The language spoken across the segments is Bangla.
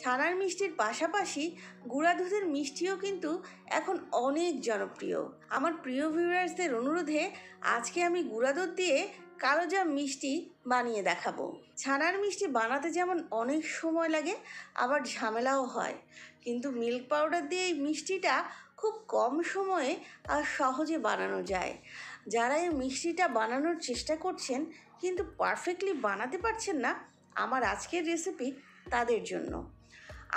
ছানার মিষ্টির পাশাপাশি গুঁড়া দুধের মিষ্টিও কিন্তু এখন অনেক জনপ্রিয়। আমার প্রিয় ভিউয়ার্সদের অনুরোধে আজকে আমি গুঁড়া দুধ দিয়ে কালোজাম মিষ্টি বানিয়ে দেখাবো। ছানার মিষ্টি বানাতে যেমন অনেক সময় লাগে, আবার ঝামেলাও হয়, কিন্তু মিল্ক পাউডার দিয়ে এই মিষ্টিটা খুব কম সময়ে আর সহজে বানানো যায়। যারা এই মিষ্টিটা বানানোর চেষ্টা করছেন কিন্তু পারফেক্টলি বানাতে পারছেন না, আমার আজকের রেসিপি তাদের জন্য।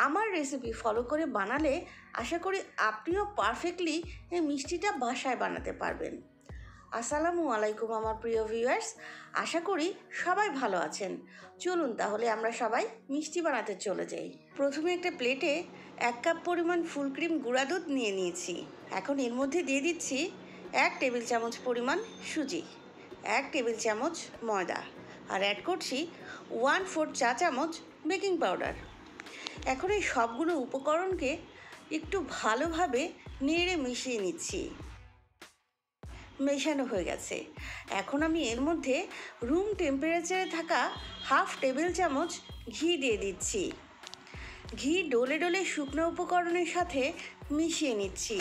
আমার রেসিপি ফলো করে বানালে আশা করি আপনিও পারফেক্টলি এই মিষ্টিটা বাসায় বানাতে পারবেন। আসসালামু আলাইকুম আমার প্রিয় ভিউয়ার্স, আশা করি সবাই ভালো আছেন। চলুন তাহলে আমরা সবাই মিষ্টি বানাতে চলে যাই। প্রথমে একটা প্লেটে 1 কাপ পরিমাণ ফুল ক্রিম গুঁড়া দুধ নিয়ে নিয়েছি। এখন এর মধ্যে দিয়ে দিচ্ছি 1 টেবিল চামচ পরিমাণ সুজি, 1 টেবিল চামচ ময়দা, আর অ্যাড করছি 1/4 চা চামচ বেকিং পাউডার। এখন এই সবগুলো উপকরণকে একটু ভালোভাবে নেড়ে মিশিয়ে নিচ্ছি। মেশানো হয়ে গেছে। এখন আমি এর মধ্যে রুম টেম্পারেচারে থাকা 1/2 টেবিল চামচ ঘি দিয়ে দিচ্ছি। ঘি ডলে ডলে শুকনো উপকরণের সাথে মিশিয়ে নিচ্ছি।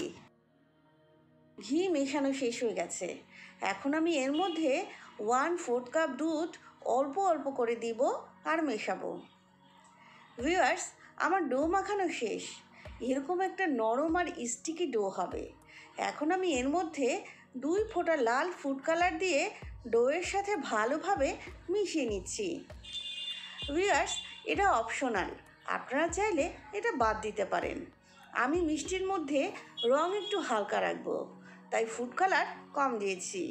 ঘি মেশানো শেষ হয়ে গেছে। এখন আমি এর মধ্যে 1/4 কাপ দুধ অল্প অল্প করে দিব আর মেশাবো। ভিউয়ার্স, আমার ডো মাখানো শেষ। এরকম একটা নরম আর স্টিকি ডো হবে। এখন আমি এর মধ্যে 2 ফোঁটা লাল ফুড কালার দিয়ে ডোয়ের সাথে ভালোভাবে মিশিয়ে নিচ্ছি। ভিউয়ার্স, এটা অপশনাল, আপনারা চাইলে এটা বাদ দিতে পারেন। আমি মিষ্টির মধ্যে রং একটু হালকা রাখবো, তাই ফুড কালার কম দিয়েছি।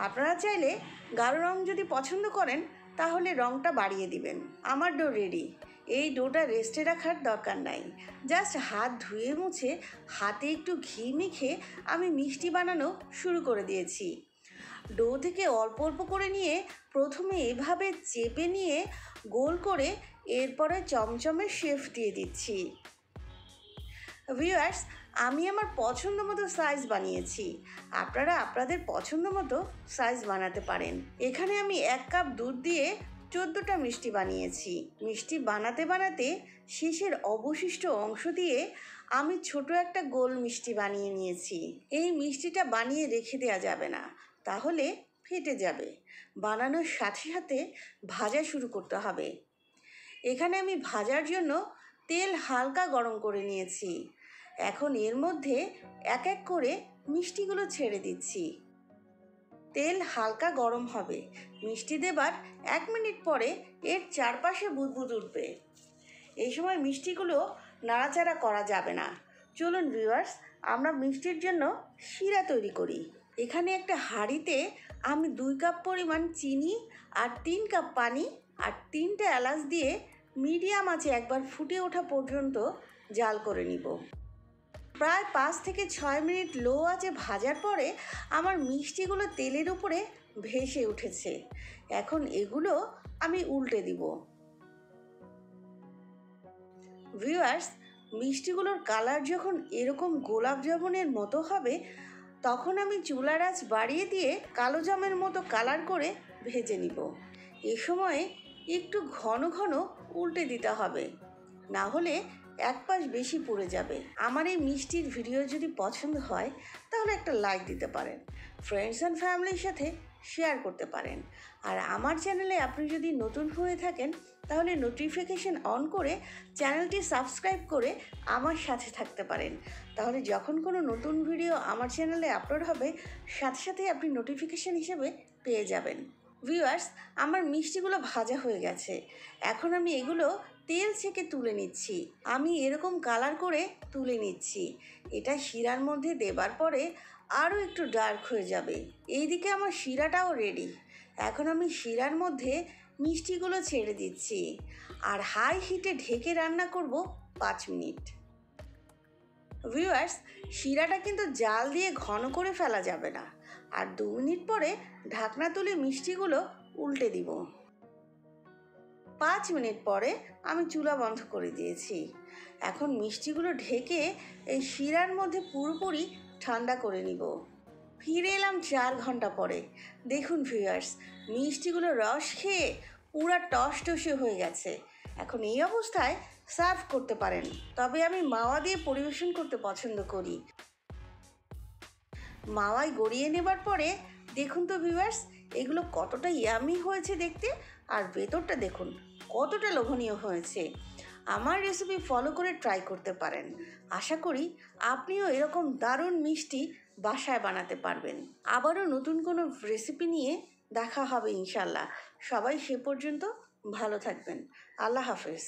আপনারা চাইলে গাঢ় রং যদি পছন্দ করেন তাহলে রংটা বাড়িয়ে দিবেন। আমার ডো রেডি। এই ডোটা রেস্টে রাখার দরকার নাই, জাস্ট হাত ধুয়ে মুছে হাতে একটু ঘি মেখে আমি মিষ্টি বানানো শুরু করে দিয়েছি। ডো থেকে অল্প অল্প করে নিয়ে প্রথমে এভাবে চেপে নিয়ে গোল করে এরপরে চমচমের শেপ দিয়ে দিচ্ছি। ভিউয়ার্স, আমি আমার পছন্দ মতো সাইজ বানিয়েছি, আপনারা আপনাদের পছন্দ মতো সাইজ বানাতে পারেন। এখানে আমি 1 কাপ দুধ দিয়ে 14টা মিষ্টি বানিয়েছি। মিষ্টি বানাতে বানাতে শেষের অবশিষ্ট অংশ দিয়ে আমি ছোট একটা গোল মিষ্টি বানিয়ে নিয়েছি। এই মিষ্টিটা বানিয়ে রেখে দেওয়া যাবে না, তাহলে ফেটে যাবে। বানানোর সাথে সাথে ভাজা শুরু করতে হবে। এখানে আমি ভাজার জন্য তেল হালকা গরম করে নিয়েছি। এখন এর মধ্যে এক এক করে মিষ্টিগুলো ছেড়ে দিচ্ছি। তেল হালকা গরম হবে। মিষ্টি দেবার 1 মিনিট পরে এর চারপাশে বুদবুদ উঠবে। এই সময় মিষ্টিগুলো নাড়াচাড়া করা যাবে না। চলুন ভিউয়ার্স, আমরা মিষ্টির জন্য শিরা তৈরি করি। এখানে একটা হাঁড়িতে আমি 2 কাপ পরিমাণ চিনি আর 3 কাপ পানি আর 3টে এলাচ দিয়ে মিডিয়াম আঁচে একবার ফুটে ওঠা পর্যন্ত জাল করে নিব। প্রায় 5 থেকে 6 মিনিট লো আঁচে ভাজার পরে আমার মিষ্টিগুলো তেলের উপরে ভেসে উঠেছে। এখন এগুলো আমি উল্টে দিব। ভিউয়ার্স, মিষ্টিগুলোর কালার যখন এরকম গোলাপ জামুনের মতো হবে তখন আমি চুলার আঁচ বাড়িয়ে দিয়ে কালোজামের মতো কালার করে ভেজে নিব। এ সময়ে একটু ঘন ঘন উল্টে দিতে হবে, না হলে এক পাশ বেশি পুড়ে যাবে। আমার এই মিষ্টির ভিডিও যদি পছন্দ হয় তাহলে একটা লাইক দিতে পারেন, ফ্রেন্ডস অ্যান্ড ফ্যামিলির সাথে শেয়ার করতে পারেন। আর আমার চ্যানেলে আপনি যদি নতুন হয়ে থাকেন তাহলে নোটিফিকেশন অন করে চ্যানেলটি সাবস্ক্রাইব করে আমার সাথে থাকতে পারেন। তাহলে যখন কোনো নতুন ভিডিও আমার চ্যানেলে আপলোড হবে সাথে সাথে আপনি নোটিফিকেশন হিসেবে পেয়ে যাবেন। ভিউয়ার্স, আমার মিষ্টিগুলো ভাজা হয়ে গেছে। এখন আমি এগুলো তেল ছেঁকে তুলে নিচ্ছি। আমি এরকম কালার করে তুলে নিচ্ছি। এটা শিরার মধ্যে দেবার পরে আরও একটু ডার্ক হয়ে যাবে। এইদিকে আমার শিরাটাও রেডি। এখন আমি শিরার মধ্যে মিষ্টিগুলো ছেড়ে দিচ্ছি আর হাই হিটে ঢেকে রান্না করব 5 মিনিট। ভিউয়ার্স, শিরাটা কিন্তু জাল দিয়ে ঘন করে ফেলা যাবে না। আর 2 মিনিট পরে ঢাকনা তুলে মিষ্টিগুলো উল্টে দিব। 5 মিনিট পরে আমি চুলা বন্ধ করে দিয়েছি। এখন মিষ্টিগুলো ঢেকে এই শিরার মধ্যে পুরোপুরি ঠান্ডা করে নিব। ফিরে এলাম 4 ঘন্টা পরে। দেখুন ভিউয়ার্স, মিষ্টিগুলো রস খেয়ে পুরা টসটসে হয়ে গেছে। এখন এই অবস্থায় সার্ভ করতে পারেন, তবে আমি মাওয়া দিয়ে পরিবেশন করতে পছন্দ করি। মাওয়ায় গড়িয়ে নেবার পরে দেখুন তো ভিউয়ার্স, এগুলো কতটা ইয়ামি হয়েছে দেখতে, আর ভেতরটা দেখুন কতটা লোভনীয় হয়েছে। আমার রেসিপি ফলো করে ট্রাই করতে পারেন। আশা করি আপনিও এরকম দারুণ মিষ্টি বাসায় বানাতে পারবেন। আবারও নতুন কোনো রেসিপি নিয়ে দেখা হবে ইনশাল্লাহ। সবাই সে পর্যন্ত ভালো থাকবেন। আল্লাহ হাফেজ।